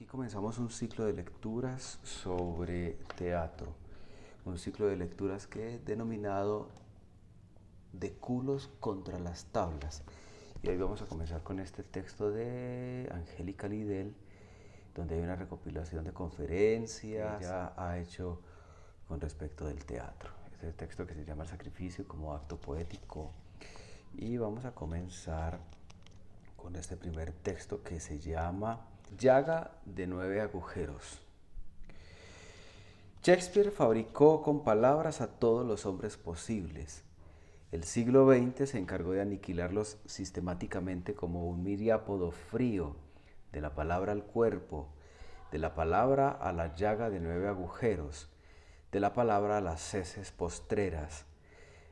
Aquí comenzamos un ciclo de lecturas sobre teatro, un ciclo de lecturas que he denominado De culos contra las tablas. Y hoy vamos a comenzar con este texto de Angélica Lidell, donde hay una recopilación de conferencias que ella ha hecho con respecto del teatro. Este texto que se llama El sacrificio como acto poético. Y vamos a comenzar con este primer texto que se llama Llaga de 9 agujeros. Shakespeare fabricó con palabras a todos los hombres posibles. El siglo XX se encargó de aniquilarlos sistemáticamente como un miriápodo frío, de la palabra al cuerpo, de la palabra a la llaga de 9 agujeros, de la palabra a las heces postreras.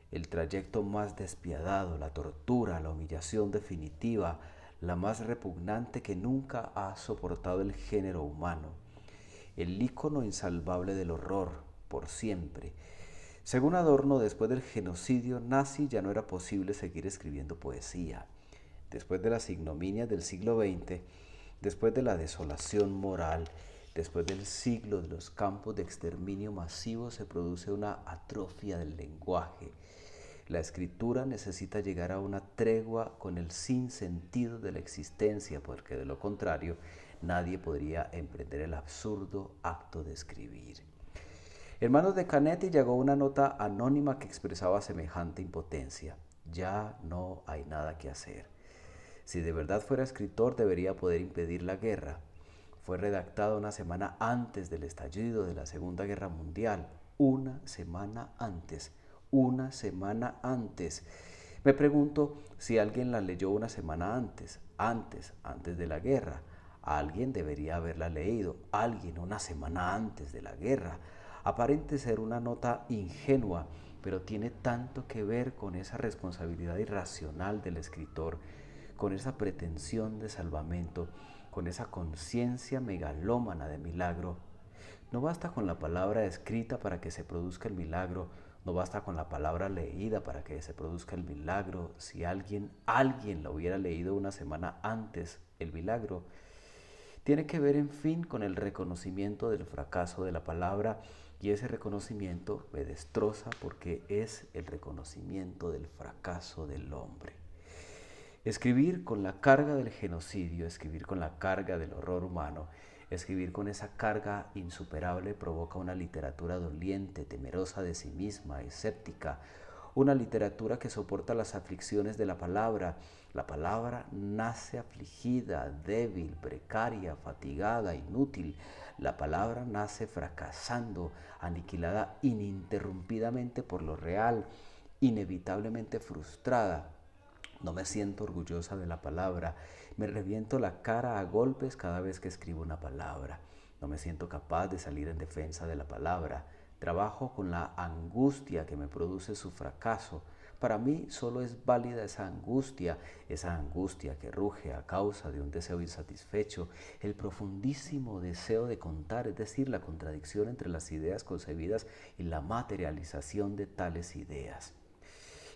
El trayecto más despiadado, la tortura, la humillación definitiva, la más repugnante que nunca ha soportado el género humano. El ícono insalvable del horror, por siempre. Según Adorno, después del genocidio nazi ya no era posible seguir escribiendo poesía. Después de las ignominias del siglo XX, después de la desolación moral, después del siglo de los campos de exterminio masivo, se produce una atrofia del lenguaje. La escritura necesita llegar a una tregua con el sinsentido de la existencia, porque de lo contrario nadie podría emprender el absurdo acto de escribir. En manos de Canetti llegó una nota anónima que expresaba semejante impotencia. Ya no hay nada que hacer. Si de verdad fuera escritor, debería poder impedir la guerra. Fue redactada una semana antes del estallido de la Segunda Guerra Mundial. Una semana antes. Una semana antes. Me pregunto si alguien la leyó una semana antes de la guerra. Alguien debería haberla leído. Alguien una semana antes de la guerra. Aparente ser una nota ingenua, pero tiene tanto que ver con esa responsabilidad irracional del escritor, con esa pretensión de salvamento, con esa conciencia megalómana de milagro. No basta con la palabra escrita para que se produzca el milagro, no basta con la palabra leída para que se produzca el milagro. Si alguien la hubiera leído una semana antes, el milagro tiene que ver, en fin, con el reconocimiento del fracaso de la palabra, y ese reconocimiento me destroza porque es el reconocimiento del fracaso del hombre. Escribir con la carga del genocidio, escribir con la carga del horror humano, escribir con esa carga insuperable provoca una literatura doliente, temerosa de sí misma, escéptica, una literatura que soporta las aflicciones de la palabra. La palabra nace afligida, débil, precaria, fatigada, inútil. La palabra nace fracasando, aniquilada ininterrumpidamente por lo real, inevitablemente frustrada. No me siento orgullosa de la palabra. Me reviento la cara a golpes cada vez que escribo una palabra. No me siento capaz de salir en defensa de la palabra. Trabajo con la angustia que me produce su fracaso. Para mí solo es válida esa angustia que ruge a causa de un deseo insatisfecho, el profundísimo deseo de contar, es decir, la contradicción entre las ideas concebidas y la materialización de tales ideas.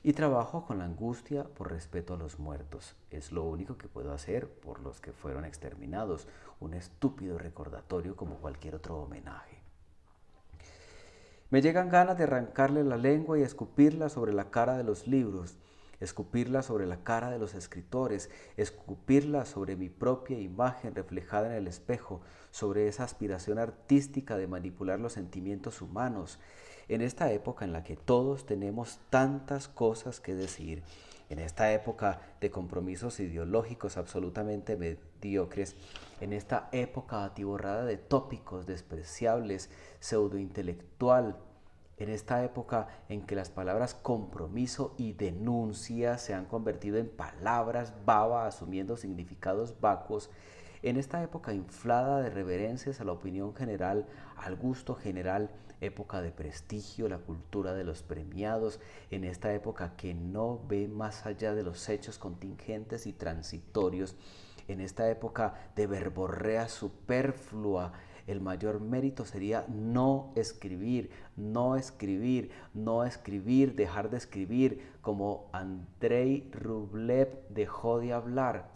Y trabajo con la angustia por respeto a los muertos. Es lo único que puedo hacer por los que fueron exterminados, un estúpido recordatorio como cualquier otro homenaje. Me llegan ganas de arrancarle la lengua y escupirla sobre la cara de los libros, escupirla sobre la cara de los escritores, escupirla sobre mi propia imagen reflejada en el espejo, sobre esa aspiración artística de manipular los sentimientos humanos. En esta época en la que todos tenemos tantas cosas que decir, en esta época de compromisos ideológicos absolutamente mediocres, en esta época atiborrada de tópicos despreciables, pseudointelectual, en esta época en que las palabras compromiso y denuncia se han convertido en palabras baba asumiendo significados vacuos, en esta época inflada de reverencias a la opinión general, al gusto general, época de prestigio, la cultura de los premiados, en esta época que no ve más allá de los hechos contingentes y transitorios, en esta época de verborrea superflua, el mayor mérito sería no escribir, no escribir, no escribir, dejar de escribir, como Andrei Rublev dejó de hablar.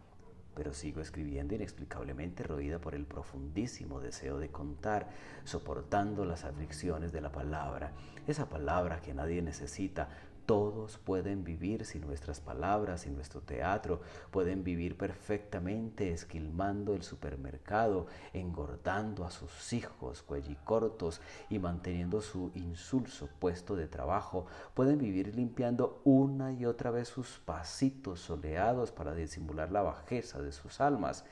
pero sigo escribiendo inexplicablemente roída por el profundísimo deseo de contar, soportando las aflicciones de la palabra, esa palabra que nadie necesita. Todos pueden vivir sin nuestras palabras, sin nuestro teatro, pueden vivir perfectamente esquilmando el supermercado, engordando a sus hijos cuellicortos y manteniendo su insulso puesto de trabajo, pueden vivir limpiando una y otra vez sus pasitos soleados para disimular la bajeza de sus almas.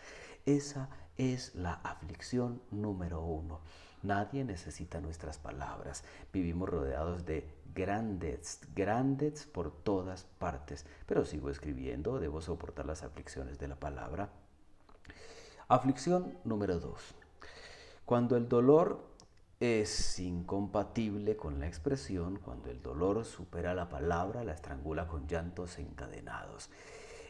Esa es la aflicción número uno. Nadie necesita nuestras palabras. Vivimos rodeados de grandes por todas partes. Pero sigo escribiendo, debo soportar las aflicciones de la palabra. Aflicción número 2. Cuando el dolor es incompatible con la expresión, cuando el dolor supera la palabra, la estrangula con llantos encadenados.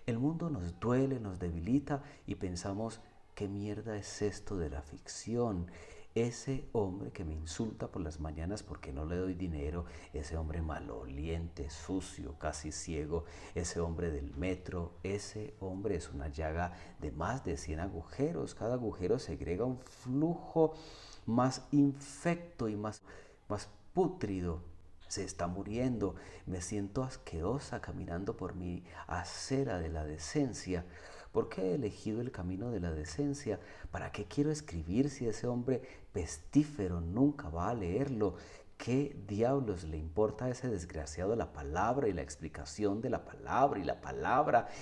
El mundo nos duele, nos debilita y pensamos, ¿qué mierda es esto de la ficción? Ese hombre que me insulta por las mañanas porque no le doy dinero, ese hombre maloliente, sucio, casi ciego, ese hombre del metro, ese hombre es una llaga de más de 100 agujeros. Cada agujero segrega un flujo más infecto y más pútrido. Se está muriendo, me siento asquerosa caminando por mi acera de la decencia. ¿Por qué he elegido el camino de la decencia? ¿Para qué quiero escribir si ese hombre pestífero nunca va a leerlo? ¿Qué diablos le importa a ese desgraciado la palabra y la explicación de la palabra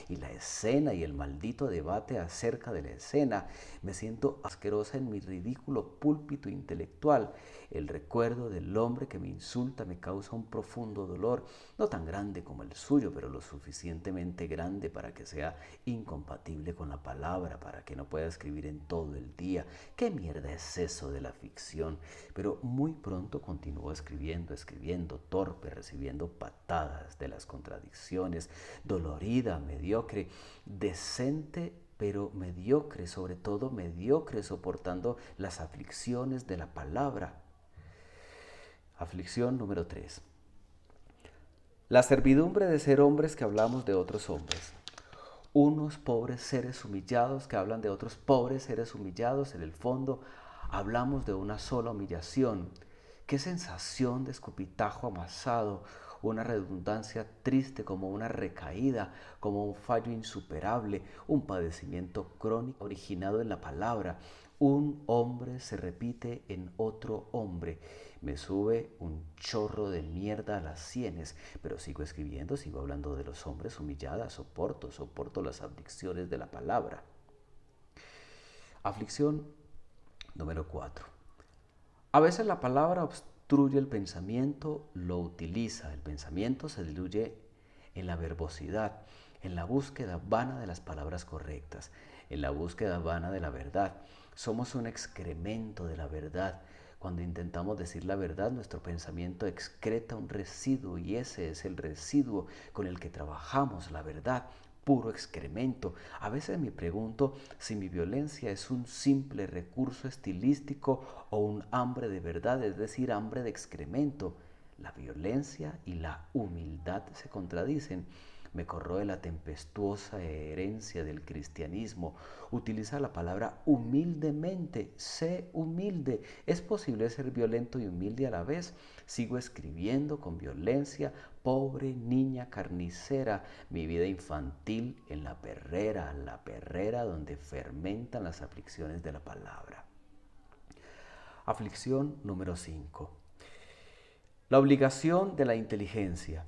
y la escena y el maldito debate acerca de la escena? Me siento asquerosa en mi ridículo púlpito intelectual. El recuerdo del hombre que me insulta me causa un profundo dolor, no tan grande como el suyo, pero lo suficientemente grande para que sea incompatible con la palabra, para que no pueda escribir en todo el día. ¿Qué mierda es eso de la ficción? Pero muy pronto continuó escribiendo, torpe, recibiendo patadas de las contradicciones, dolorida, mediocre, decente, pero mediocre, sobre todo mediocre, soportando las aflicciones de la palabra. Aflicción número 3. La servidumbre de ser hombres que hablamos de otros hombres. Unos pobres seres humillados que hablan de otros pobres seres humillados. En el fondo, hablamos de una sola humillación. Qué sensación de escupitajo amasado, una redundancia triste como una recaída, como un fallo insuperable, un padecimiento crónico originado en la palabra. Un hombre se repite en otro hombre. Me sube un chorro de mierda a las sienes, pero sigo escribiendo, sigo hablando de los hombres humilladas, soporto las aflicciones de la palabra. Aflicción número 4. A veces la palabra obstruye el pensamiento, lo utiliza. El pensamiento se diluye en la verbosidad, en la búsqueda vana de las palabras correctas, en la búsqueda vana de la verdad. Somos un excremento de la verdad. Cuando intentamos decir la verdad, nuestro pensamiento excreta un residuo y ese es el residuo con el que trabajamos la verdad. Puro excremento. A veces me pregunto si mi violencia es un simple recurso estilístico o un hambre de verdad, es decir, hambre de excremento. La violencia y la humildad se contradicen. Me corroe la tempestuosa herencia del cristianismo. Utiliza la palabra humildemente. Sé humilde. ¿Es posible ser violento y humilde a la vez? Sigo escribiendo con violencia. Pobre niña carnicera, mi vida infantil en la perrera donde fermentan las aflicciones de la palabra. Aflicción número 5. La obligación de la inteligencia.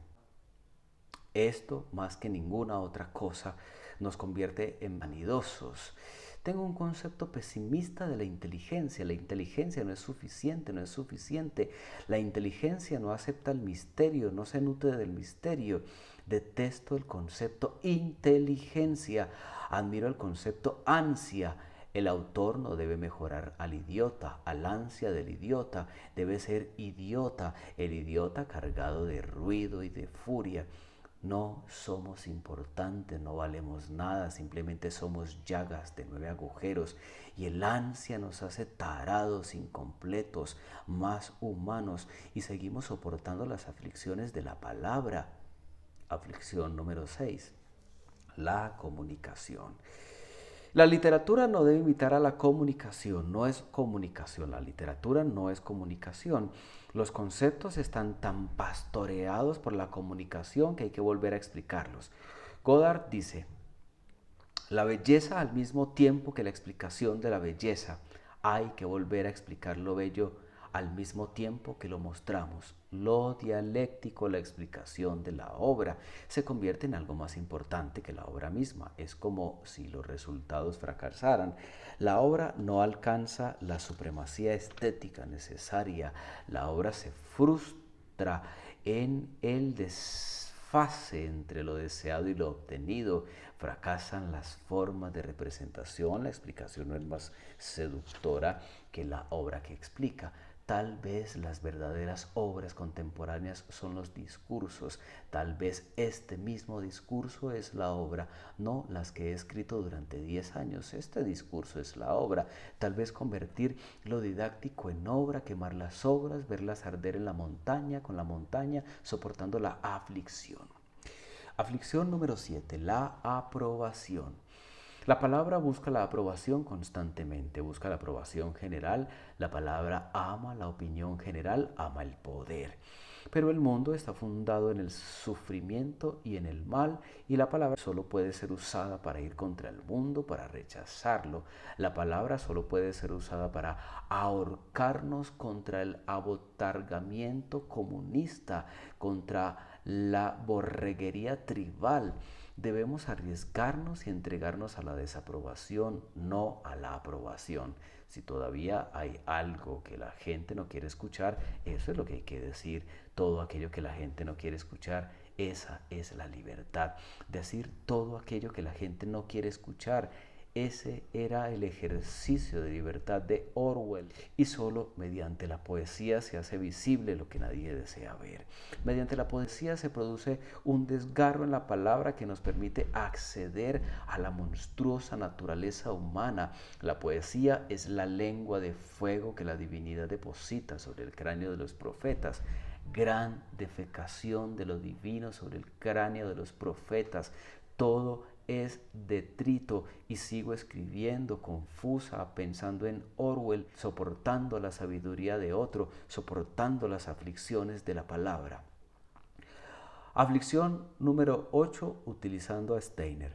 Esto, más que ninguna otra cosa, nos convierte en vanidosos. Tengo un concepto pesimista de la inteligencia. La inteligencia no es suficiente, no es suficiente. La inteligencia no acepta el misterio, no se nutre del misterio. Detesto el concepto inteligencia. Admiro el concepto ansia. El autor no debe mejorar al idiota, al ansia del idiota. Debe ser idiota, el idiota cargado de ruido y de furia. No somos importantes, no valemos nada, simplemente somos llagas de 9 agujeros y el ansia nos hace tarados, incompletos, más humanos y seguimos soportando las aflicciones de la palabra. Aflicción número 6. La comunicación. La literatura no debe imitar a la comunicación, no es comunicación, la literatura no es comunicación. Los conceptos están tan pastoreados por la comunicación que hay que volver a explicarlos. Godard dice, la belleza al mismo tiempo que la explicación de la belleza. Hay que volver a explicar lo bello al mismo tiempo que lo mostramos. Lo dialéctico, la explicación de la obra, se convierte en algo más importante que la obra misma. Es como si los resultados fracasaran. La obra no alcanza la supremacía estética necesaria. La obra se frustra en el desfase entre lo deseado y lo obtenido. Fracasan las formas de representación, la explicación no es más seductora que la obra que explica. Tal vez las verdaderas obras contemporáneas son los discursos, tal vez este mismo discurso es la obra, no las que he escrito durante 10 años, este discurso es la obra, tal vez convertir lo didáctico en obra, quemar las obras, verlas arder en la montaña, con la montaña, soportando la aflicción. Aflicción número 7, la aprobación. La palabra busca la aprobación constantemente, busca la aprobación general. La palabra ama la opinión general, ama el poder. Pero el mundo está fundado en el sufrimiento y en el mal, y la palabra solo puede ser usada para ir contra el mundo, para rechazarlo. La palabra solo puede ser usada para ahorcarnos contra el abotargamiento comunista, contra la borreguería tribal. Debemos arriesgarnos y entregarnos a la desaprobación, no a la aprobación. Si todavía hay algo que la gente no quiere escuchar, eso es lo que hay que decir. Todo aquello que la gente no quiere escuchar, esa es la libertad. Decir todo aquello que la gente no quiere escuchar. Ese era el ejercicio de libertad de Orwell. Y solo mediante la poesía se hace visible lo que nadie desea ver. Mediante la poesía se produce un desgarro en la palabra que nos permite acceder a la monstruosa naturaleza humana. La poesía es la lengua de fuego que la divinidad deposita sobre el cráneo de los profetas. Gran defecación de lo divino sobre el cráneo de los profetas. Todo es detrito y sigo escribiendo confusa, pensando en Orwell, soportando la sabiduría de otro, soportando las aflicciones de la palabra. Aflicción número 8, utilizando a Steiner.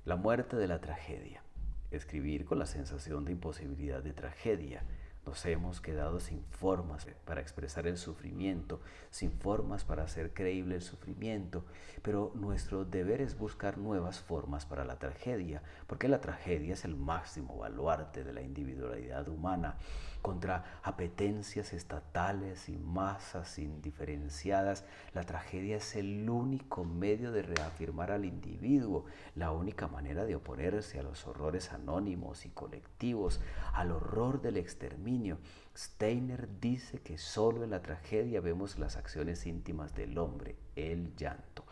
La muerte de la tragedia. Escribir con la sensación de imposibilidad de tragedia. Nos hemos quedado sin formas para expresar el sufrimiento, sin formas para hacer creíble el sufrimiento, pero nuestro deber es buscar nuevas formas para la tragedia, porque la tragedia es el máximo baluarte de la individualidad humana. Contra apetencias estatales y masas indiferenciadas, la tragedia es el único medio de reafirmar al individuo, la única manera de oponerse a los horrores anónimos y colectivos, al horror del exterminio. Steiner dice que solo en la tragedia vemos las acciones íntimas del hombre, el llanto.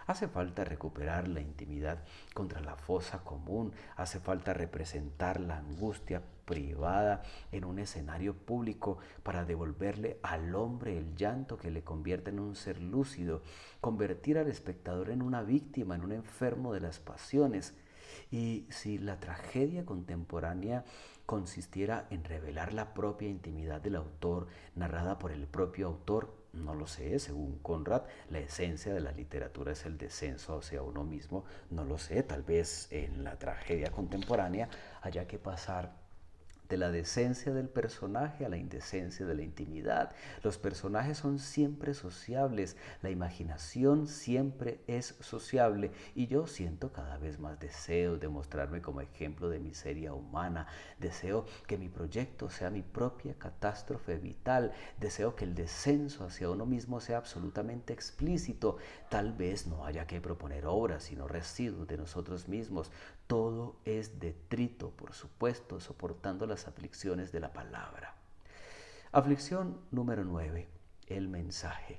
Hace falta recuperar la intimidad contra la fosa común, hace falta representar la angustia privada en un escenario público para devolverle al hombre el llanto que le convierte en un ser lúcido, convertir al espectador en una víctima, en un enfermo de las pasiones. Y si la tragedia contemporánea consistiera en revelar la propia intimidad del autor, narrada por el propio autor, no lo sé, según Conrad, la esencia de la literatura es el descenso hacia uno mismo, no lo sé, tal vez en la tragedia contemporánea haya que pasar de la decencia del personaje a la indecencia de la intimidad. Los personajes son siempre sociables, la imaginación siempre es sociable y yo siento cada vez más deseo de mostrarme como ejemplo de miseria humana. Deseo que mi proyecto sea mi propia catástrofe vital. Deseo que el descenso hacia uno mismo sea absolutamente explícito. Tal vez no haya que proponer obras, sino residuos de nosotros mismos. Todo es detrito, por supuesto, soportando las aflicciones de la palabra. Aflicción número 9, el mensaje.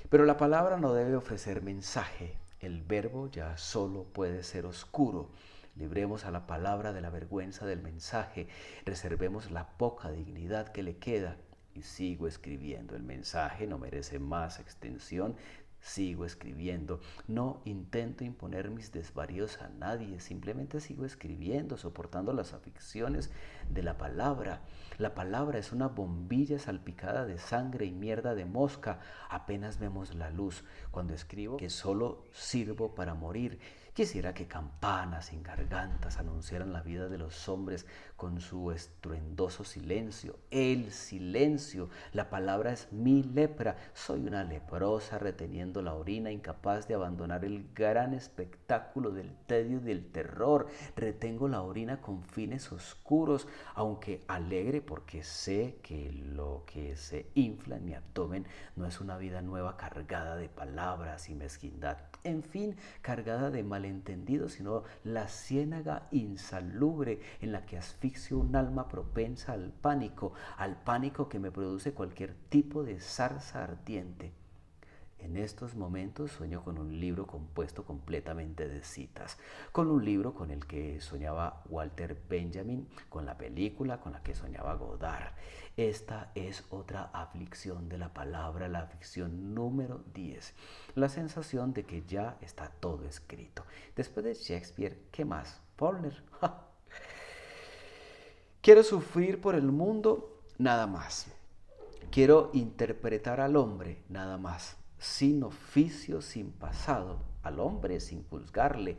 Pero la palabra no debe ofrecer mensaje. El verbo ya solo puede ser oscuro. Libremos a la palabra de la vergüenza del mensaje. Reservemos la poca dignidad que le queda. Y sigo escribiendo. El mensaje no merece más extensión. sigo escribiendo. No intento imponer mis desvaríos a nadie, simplemente sigo escribiendo, soportando las aflicciones de la palabra. La palabra es una bombilla salpicada de sangre y mierda de mosca. Apenas vemos la luz. Cuando escribo que solo sirvo para morir, quisiera que campanas sin gargantas anunciaran la vida de los hombres con su estruendoso silencio. El silencio. La palabra es mi lepra. Soy una leprosa reteniendo la orina, incapaz de abandonar el gran espectáculo del tedio y del terror. Retengo la orina con fines oscuros, aunque alegre porque sé que lo que se infla en mi abdomen no es una vida nueva cargada de palabras y mezquindad. En fin, cargada de malentendidos, sino la ciénaga insalubre en la que asfixio un alma propensa al pánico que me produce cualquier tipo de zarza ardiente. En estos momentos sueño con un libro compuesto completamente de citas, con un libro con el que soñaba Walter Benjamin, con la película con la que soñaba Godard. Esta es otra aflicción de la palabra, la aflicción número 10, la sensación de que ya está todo escrito. Después de Shakespeare, ¿qué más? Faulkner. Quiero sufrir por el mundo, nada más. Quiero interpretar al hombre, nada más, sin oficio, sin pasado, al hombre sin juzgarle.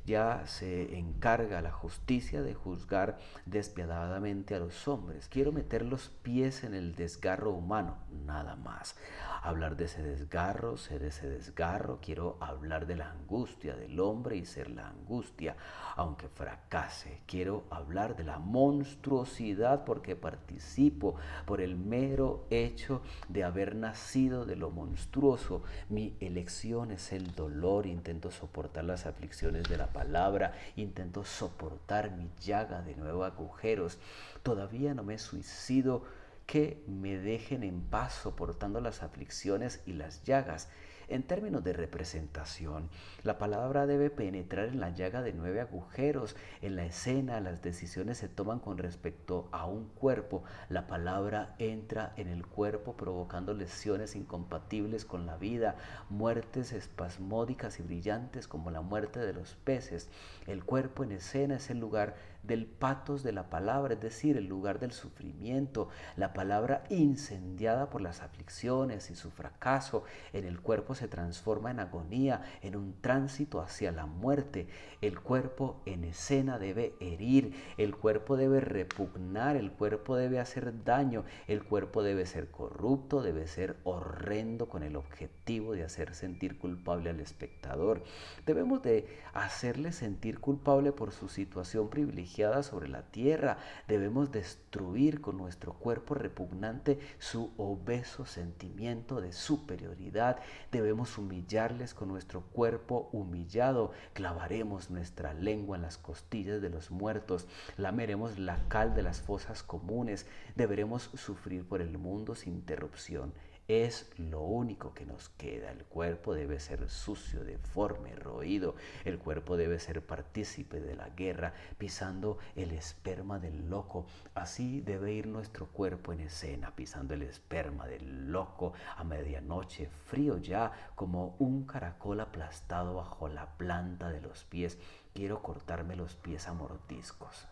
Ya se encarga la justicia de juzgar despiadadamente a los hombres. Quiero meter los pies en el desgarro humano, nada más. Hablar de ese desgarro, ser ese desgarro. Quiero hablar de la angustia del hombre y ser la angustia, aunque fracase. Quiero hablar de la monstruosidad porque participo por el mero hecho de haber nacido de lo monstruoso. Mi elección es el dolor. Intento soportar las aflicciones de la palabra. Intento soportar mi llaga de 9 agujeros. Todavía no me suicido. Que me dejen en paz soportando las aflicciones y las llagas. En términos de representación, la palabra debe penetrar en la llaga de 9 agujeros. En la escena, las decisiones se toman con respecto a un cuerpo. La palabra entra en el cuerpo provocando lesiones incompatibles con la vida, muertes espasmódicas y brillantes como la muerte de los peces. El cuerpo en escena es el lugar del patos de la palabra, es decir, el lugar del sufrimiento. La palabra incendiada por las aflicciones y su fracaso en el cuerpo se transforma en agonía, en un tránsito hacia la muerte. El cuerpo en escena debe herir, el cuerpo debe repugnar, el cuerpo debe hacer daño, el cuerpo debe ser corrupto, debe ser horrendo con el objetivo de hacer sentir culpable al espectador. Debemos de hacerle sentir culpable por su situación privilegiada sobre la tierra. Debemos destruir con nuestro cuerpo repugnante su obeso sentimiento de superioridad. Debemos humillarles con nuestro cuerpo humillado. Clavaremos nuestra lengua en las costillas de los muertos. Lameremos la cal de las fosas comunes. Deberemos sufrir por el mundo sin interrupción. Es lo único que nos queda. El cuerpo debe ser sucio, deforme, roído. El cuerpo debe ser partícipe de la guerra, pisando el esperma del loco. Así debe ir nuestro cuerpo en escena, pisando el esperma del loco a medianoche, frío ya, como un caracol aplastado bajo la planta de los pies. Quiero cortarme los pies a mordiscos.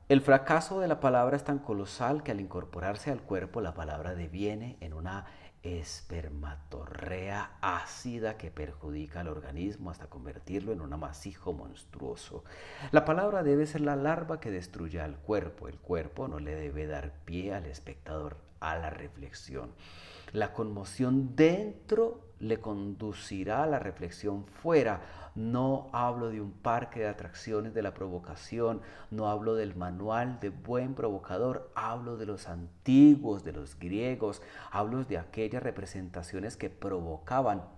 El fracaso de la palabra es tan colosal que al incorporarse al cuerpo la palabra deviene en una espermatorrea ácida que perjudica al organismo hasta convertirlo en un amasijo monstruoso. La palabra debe ser la larva que destruya al cuerpo. El cuerpo no le debe dar pie al espectador a la reflexión. La conmoción dentro le conducirá a la reflexión fuera. No hablo de un parque de atracciones de la provocación, no hablo del manual de buen provocador, hablo de los antiguos, de los griegos, hablo de aquellas representaciones que provocaban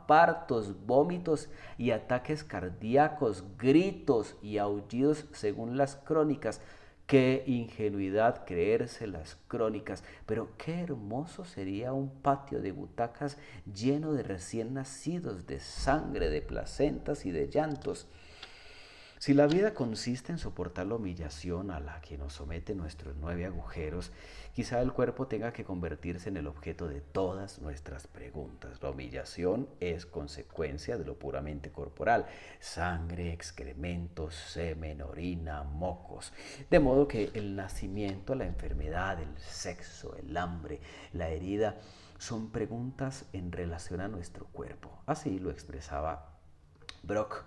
partos, vómitos y ataques cardíacos, gritos y aullidos según las crónicas. Qué ingenuidad creerse las crónicas, pero qué hermoso sería un patio de butacas lleno de recién nacidos, de sangre, de placentas y de llantos. Si la vida consiste en soportar la humillación a la que nos someten nuestros 9 agujeros, quizá el cuerpo tenga que convertirse en el objeto de todas nuestras preguntas. La humillación es consecuencia de lo puramente corporal: sangre, excrementos, semen, orina, mocos. De modo que el nacimiento, la enfermedad, el sexo, el hambre, la herida, son preguntas en relación a nuestro cuerpo. Así lo expresaba Brock.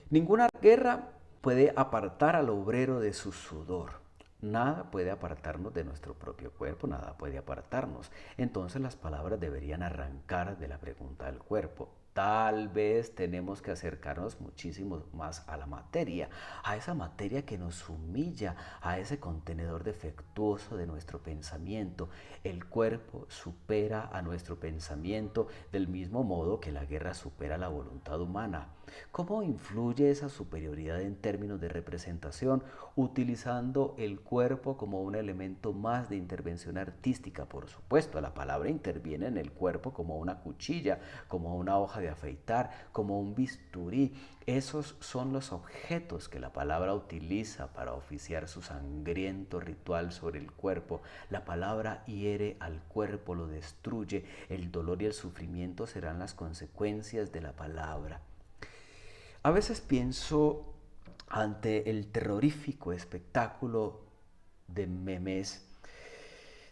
Ninguna guerra puede apartar al obrero de su sudor. Nada puede apartarnos de nuestro propio cuerpo, nada puede apartarnos. Entonces las palabras deberían arrancar de la pregunta del cuerpo. Tal vez tenemos que acercarnos muchísimo más a la materia, a esa materia que nos humilla, a ese contenedor defectuoso de nuestro pensamiento. El cuerpo supera a nuestro pensamiento del mismo modo que la guerra supera la voluntad humana. ¿Cómo influye esa superioridad en términos de representación? Utilizando el cuerpo como un elemento más de intervención artística. Por supuesto, la palabra interviene en el cuerpo como una cuchilla, como una hoja de afeitar, como un bisturí. Esos son los objetos que la palabra utiliza para oficiar su sangriento ritual sobre el cuerpo. La palabra hiere al cuerpo, lo destruye. El dolor y el sufrimiento serán las consecuencias de la palabra. A veces pienso, ante el terrorífico espectáculo de memes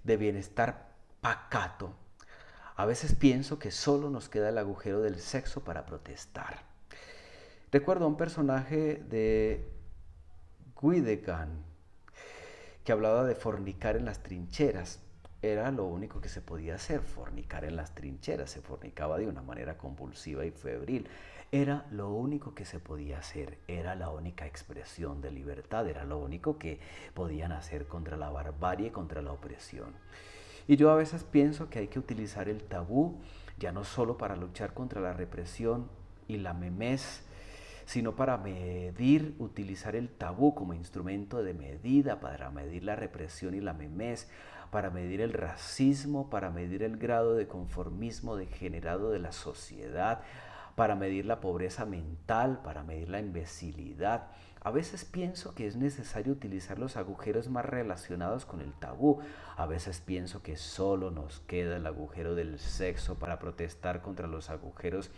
de bienestar pacato, a veces pienso que solo nos queda el agujero del sexo para protestar. Recuerdo a un personaje de Guidegan que hablaba de fornicar en las trincheras. Era lo único que se podía hacer, fornicar en las trincheras. Se fornicaba de una manera convulsiva y febril. Era lo único que se podía hacer, era la única expresión de libertad, era lo único que podían hacer contra la barbarie, contra la opresión. Y yo a veces pienso que hay que utilizar el tabú, ya no solo para luchar contra la represión y la memez, sino para medir, utilizar el tabú como instrumento de medida, para medir la represión y la memez, para medir el racismo, para medir el grado de conformismo degenerado de la sociedad, para medir la pobreza mental, para medir la imbecilidad. A veces pienso que es necesario utilizar los agujeros más relacionados con el tabú. A veces pienso que solo nos queda el agujero del sexo para protestar contra los agujeros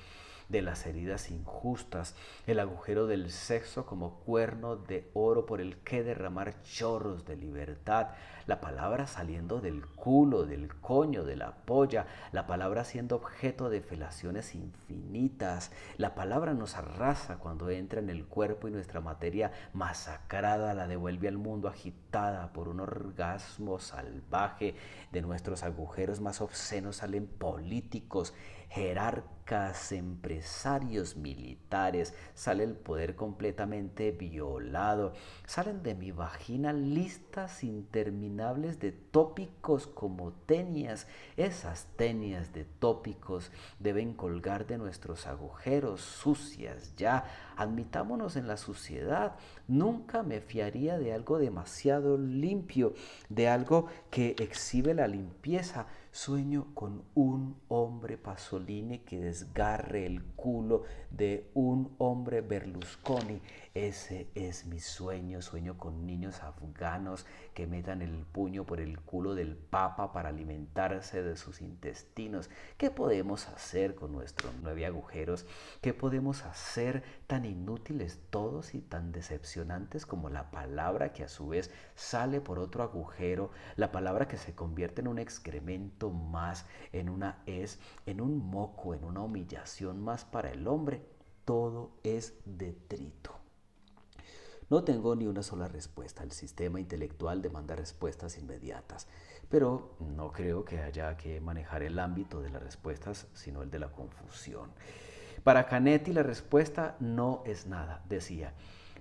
de las heridas injustas, el agujero del sexo como cuerno de oro por el que derramar chorros de libertad, la palabra saliendo del culo, del coño, de la polla, la palabra siendo objeto de felaciones infinitas. La palabra nos arrasa cuando entra en el cuerpo y nuestra materia masacrada la devuelve al mundo agitada por un orgasmo salvaje. De nuestros agujeros más obscenos salen políticos, jerarcas, empresarios, militares. Sale el poder completamente violado. Salen de mi vagina listas interminables de tópicos como tenias. Esas tenias de tópicos deben colgar de nuestros agujeros, sucias ya. Admitámonos en la suciedad. Nunca me fiaría de algo demasiado limpio, de algo que exhibe la limpieza. Sueño con un hombre Pasolini que desgarre el culo de un hombre Berlusconi. Ese es mi sueño. Sueño con niños afganos que metan el puño por el culo del papa para alimentarse de sus intestinos. ¿Qué podemos hacer con nuestros 9 agujeros? ¿Qué podemos hacer tan inútiles todos y tan decepcionantes como la palabra que a su vez sale por otro agujero, la palabra que se convierte en un excremento más, en una hez, en un moco, en una humillación más para el hombre? Todo es detrito. No tengo ni una sola respuesta. El sistema intelectual demanda respuestas inmediatas, pero no creo que haya que manejar el ámbito de las respuestas, sino el de la confusión. Para Canetti la respuesta no es nada, decía.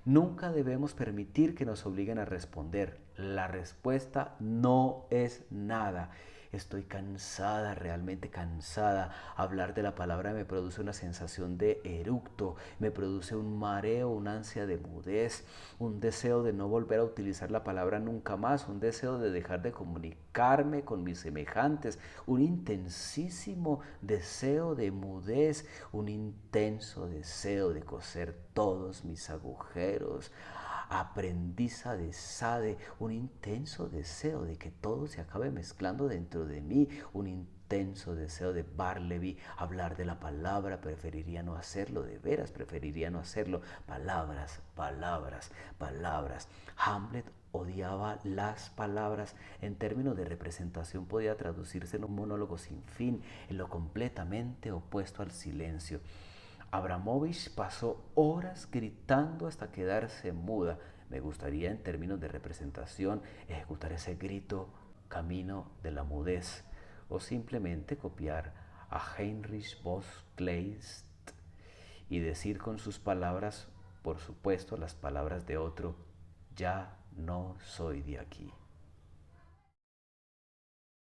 Nunca debemos permitir que nos obliguen a responder. La respuesta no es nada. Estoy cansada, realmente cansada. Hablar de la palabra me produce una sensación de eructo, me produce un mareo, una ansia de mudez, un deseo de no volver a utilizar la palabra nunca más, un deseo de dejar de comunicarme con mis semejantes, un intensísimo deseo de mudez, un intenso deseo de coser todos mis agujeros. Aprendiza de Sade, un intenso deseo de que todo se acabe mezclando dentro de mí, un intenso deseo de Barleby, hablar de la palabra, preferiría no hacerlo, de veras preferiría no hacerlo, palabras, palabras, palabras. Hamlet odiaba las palabras. En términos de representación podía traducirse en un monólogo sin fin, en lo completamente opuesto al silencio. Abramovich pasó horas gritando hasta quedarse muda. Me gustaría en términos de representación ejecutar ese grito camino de la mudez o simplemente copiar a Heinrich Bosch Kleist y decir con sus palabras, por supuesto las palabras de otro, ya no soy de aquí.